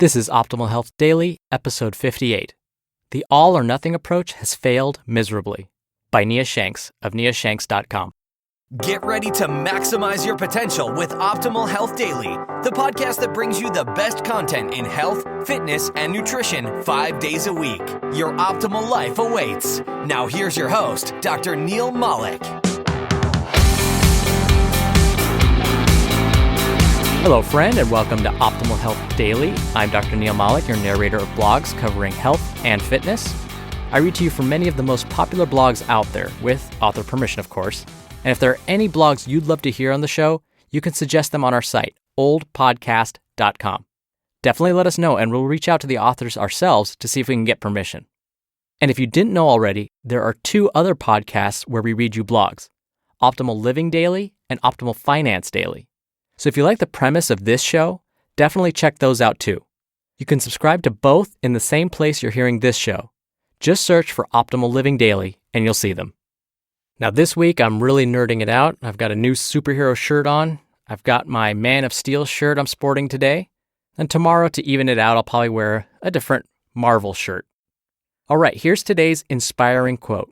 This is Optimal Health Daily, episode 58. The All or Nothing Approach Has Failed Miserably, by Nia Shanks of niashanks.com. Get ready to maximize your potential with Optimal Health Daily, the podcast that brings you the best content in health, fitness, and nutrition 5 days a week. Your optimal life awaits. Now here's your host, Dr. Neil Malik. Hello, friend, and welcome to Optimal Health Daily. I'm Dr. Neil Malik, your narrator of blogs covering health and fitness. I read to you from many of the most popular blogs out there, with author permission, of course. And if there are any blogs you'd love to hear on the show, you can suggest them on our site, oldpodcast.com. Definitely let us know, and we'll reach out to the authors ourselves to see if we can get permission. And if you didn't know already, there are two other podcasts where we read you blogs, Optimal Living Daily and Optimal Finance Daily. So if you like the premise of this show, definitely check those out too. You can subscribe to both in the same place you're hearing this show. Just search for Optimal Living Daily and you'll see them. Now this week, I'm really nerding it out. I've got a new superhero shirt on. I've got my Man of Steel shirt I'm sporting today. And tomorrow, to even it out, I'll probably wear a different Marvel shirt. All right, here's today's inspiring quote.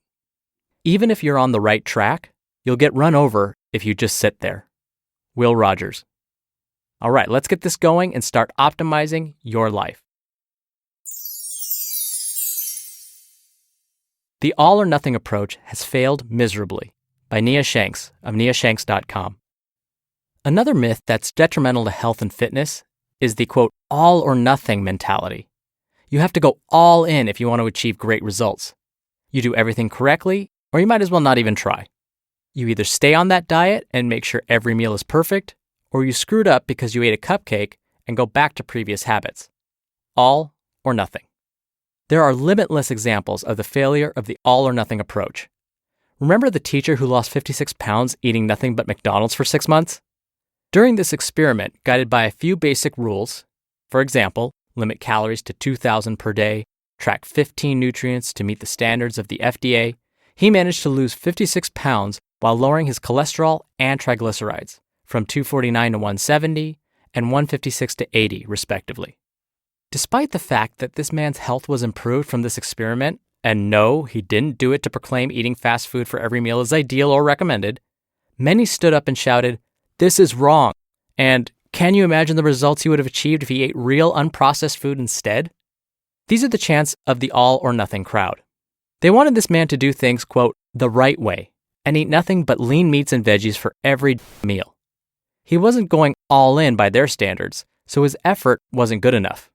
Even if you're on the right track, you'll get run over if you just sit there. Will Rogers. All right, let's get this going and start optimizing your life. The All or Nothing Approach Has Failed Miserably, by Nia Shanks of niashanks.com. Another myth that's detrimental to health and fitness is the, quote, all or nothing mentality. You have to go all in if you want to achieve great results. You do everything correctly, or you might as well not even try. You either stay on that diet and make sure every meal is perfect, or you screwed up because you ate a cupcake and go back to previous habits. All or nothing. There are limitless examples of the failure of the all or nothing approach. Remember the teacher who lost 56 pounds eating nothing but McDonald's for 6 months? During this experiment, guided by a few basic rules, for example, limit calories to 2,000 per day, track 15 nutrients to meet the standards of the FDA, he managed to lose 56 pounds while lowering his cholesterol and triglycerides from 249 to 170 and 156 to 80, respectively. Despite the fact that this man's health was improved from this experiment, and no, he didn't do it to proclaim eating fast food for every meal is ideal or recommended, many stood up and shouted, "This is wrong," and "Can you imagine the results he would have achieved if he ate real unprocessed food instead?" These are the chants of the all or nothing crowd. They wanted this man to do things, quote, the right way, and eat nothing but lean meats and veggies for every meal. He wasn't going all in by their standards, so his effort wasn't good enough.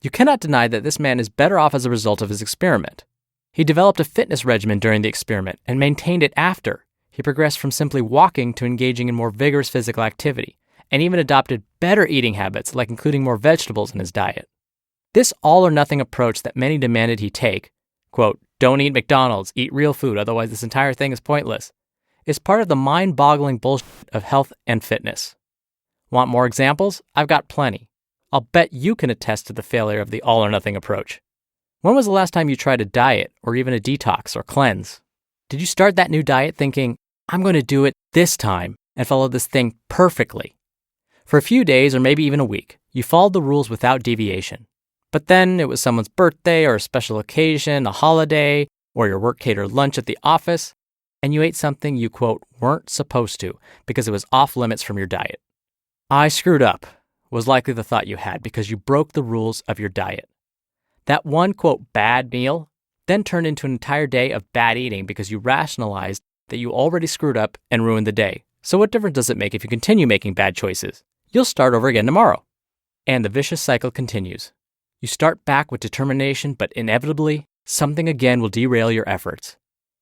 You cannot deny that this man is better off as a result of his experiment. He developed a fitness regimen during the experiment and maintained it after. He progressed from simply walking to engaging in more vigorous physical activity, and even adopted better eating habits like including more vegetables in his diet. This all or nothing approach that many demanded he take, quote, don't eat McDonald's, eat real food, otherwise this entire thing is pointless, is part of the mind-boggling bullshit of health and fitness. Want more examples? I've got plenty. I'll bet you can attest to the failure of the all or nothing approach. When was the last time you tried a diet or even a detox or cleanse? Did you start that new diet thinking, I'm going to do it this time and follow this thing perfectly? For a few days or maybe even a week, you followed the rules without deviation. But then it was someone's birthday or a special occasion, a holiday, or your work catered lunch at the office, and you ate something you, quote, weren't supposed to because it was off limits from your diet. I screwed up was likely the thought you had because you broke the rules of your diet. That one, quote, bad meal then turned into an entire day of bad eating because you rationalized that you already screwed up and ruined the day. So what difference does it make if you continue making bad choices? You'll start over again tomorrow. And the vicious cycle continues. You start back with determination, but inevitably, something again will derail your efforts.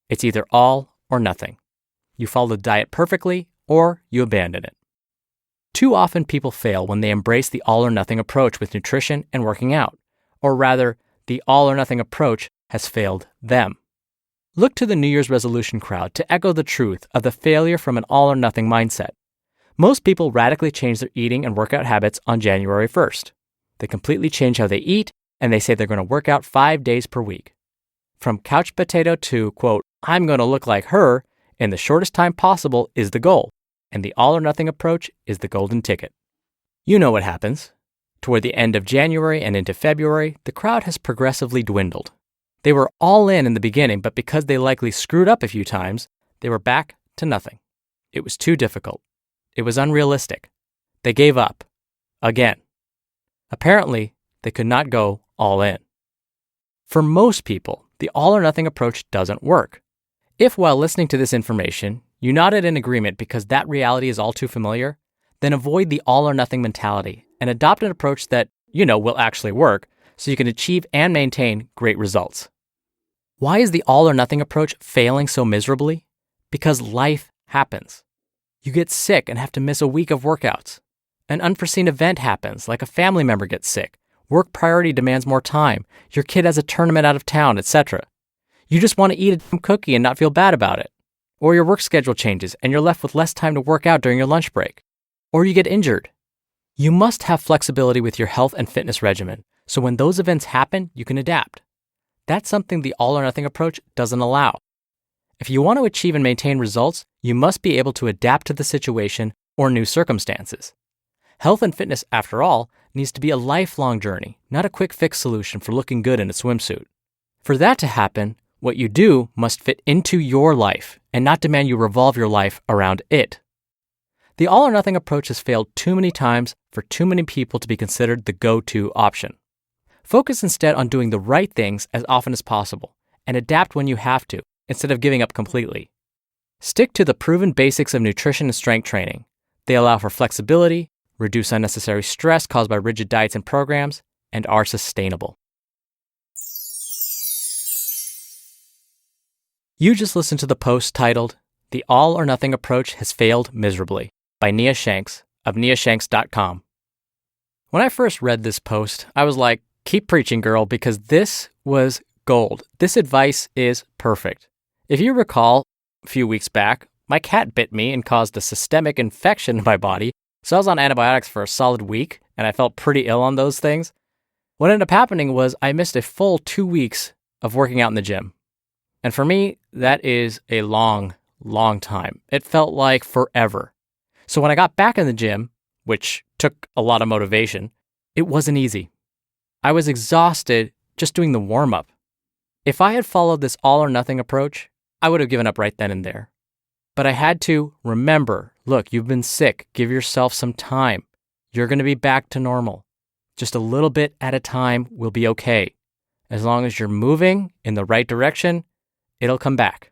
It's either all or nothing. You follow the diet perfectly, or you abandon it. Too often people fail when they embrace the all or nothing approach with nutrition and working out, or rather, the all or nothing approach has failed them. Look to the New Year's resolution crowd to echo the truth of the failure from an all or nothing mindset. Most people radically change their eating and workout habits on January 1st. They completely change how they eat, and they say they're going to work out 5 days per week. From couch potato to, quote, I'm going to look like her in the shortest time possible is the goal, and the all or nothing approach is the golden ticket. You know what happens. Toward the end of January and into February, the crowd has progressively dwindled. They were all in the beginning, but because they likely screwed up a few times, they were back to nothing. It was too difficult. It was unrealistic. They gave up. Again. Apparently, they could not go all in. For most people, the all or nothing approach doesn't work. If while listening to this information, you nodded in agreement because that reality is all too familiar, then avoid the all or nothing mentality and adopt an approach that, will actually work so you can achieve and maintain great results. Why is the all or nothing approach failing so miserably? Because life happens. You get sick and have to miss a week of workouts. An unforeseen event happens, like a family member gets sick. Work priority demands more time. Your kid has a tournament out of town, etc. You just want to eat a cookie and not feel bad about it. Or your work schedule changes and you're left with less time to work out during your lunch break. Or you get injured. You must have flexibility with your health and fitness regimen, so when those events happen, you can adapt. That's something the all or nothing approach doesn't allow. If you want to achieve and maintain results, you must be able to adapt to the situation or new circumstances. Health and fitness, after all, needs to be a lifelong journey, not a quick fix solution for looking good in a swimsuit. For that to happen, what you do must fit into your life and not demand you revolve your life around it. The all or nothing approach has failed too many times for too many people to be considered the go-to option. Focus instead on doing the right things as often as possible and adapt when you have to, instead of giving up completely. Stick to the proven basics of nutrition and strength training. They allow for flexibility, reduce unnecessary stress caused by rigid diets and programs, and are sustainable. You just listened to the post titled, "The All or Nothing Approach Has Failed Miserably" by Nia Shanks of niashanks.com. When I first read this post, I was like, keep preaching, girl, because this was gold. This advice is perfect. If you recall, a few weeks back, my cat bit me and caused a systemic infection in my body, so I was on antibiotics for a solid week, and I felt pretty ill on those things. What ended up happening was I missed a full 2 weeks of working out in the gym. And for me, that is a long, long time. It felt like forever. So when I got back in the gym, which took a lot of motivation, it wasn't easy. I was exhausted just doing the warm-up. If I had followed this all or nothing approach, I would have given up right then and there. But I had to remember, look, you've been sick. Give yourself some time. You're going to be back to normal. Just a little bit at a time will be okay. As long as you're moving in the right direction, it'll come back.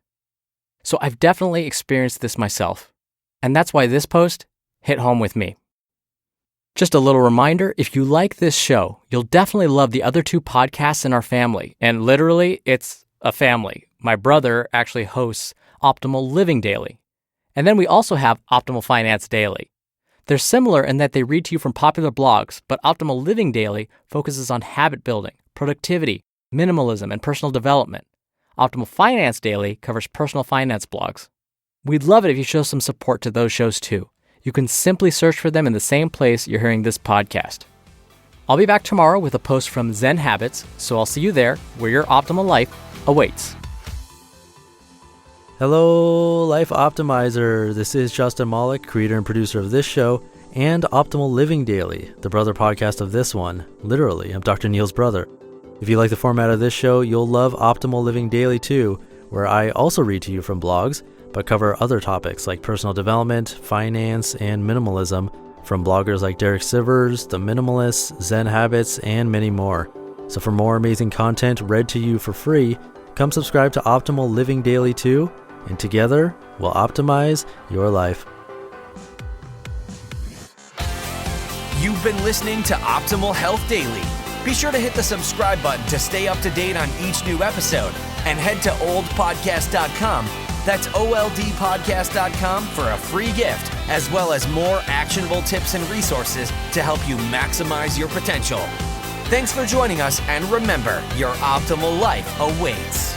So I've definitely experienced this myself. And that's why this post hit home with me. Just a little reminder, if you like this show, you'll definitely love the other 2 podcasts in our family. And literally, it's a family. My brother actually hosts Optimal Living Daily. And then we also have Optimal Finance Daily. They're similar in that they read to you from popular blogs, but Optimal Living Daily focuses on habit building, productivity, minimalism, and personal development. Optimal Finance Daily covers personal finance blogs. We'd love it if you show some support to those shows too. You can simply search for them in the same place you're hearing this podcast. I'll be back tomorrow with a post from Zen Habits, so I'll see you there where your optimal life awaits. Hello, Life Optimizer. This is Justin Malik, creator and producer of this show and Optimal Living Daily, the brother podcast of this one. Literally, I'm Dr. Neil's brother. If you like the format of this show, you'll love Optimal Living Daily too, where I also read to you from blogs, but cover other topics like personal development, finance, and minimalism from bloggers like Derek Sivers, The Minimalists, Zen Habits, and many more. So for more amazing content read to you for free, come subscribe to Optimal Living Daily too, and together we'll optimize your life. You've been listening to Optimal Health Daily. Be sure to hit the subscribe button to stay up to date on each new episode, and head to oldpodcast.com. That's oldpodcast.com for a free gift, as well as more actionable tips and resources to help you maximize your potential. Thanks for joining us, and remember, your optimal life awaits.